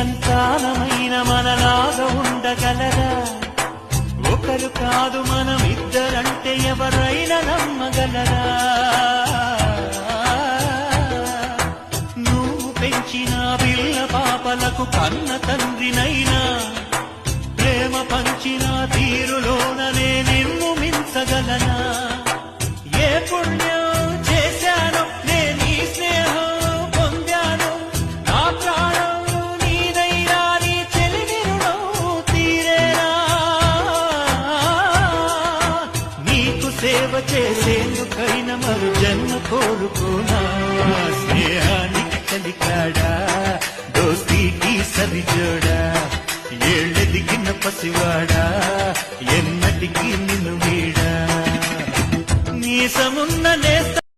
సంతానమైన మనలాగా ఉండగలరా? ఒకరు కాదు మనమిద్దరంటే ఎవరైనా నమ్మగలరా? నువ్వు పెంచిన పిల్ల పాపలకు కన్న తండ్రినైనా ప్రేమ పంచిన తీరులోననే నిన్ను మించగలనా? ఏ పుణ్యం చేశాను నేను ఈ స్నేహం పొందాను, నా ప్రాణం నీదైనా నీ చెలిమి రుణం తీరేనా? నీకు సేవ చేసేందుకైనా మరు జన్మ కోరుకోనా? స్నేహానికి కలికాడా దోస్తీకి సరిజోడా? ఏళ్ళెదిగిన పసివాడా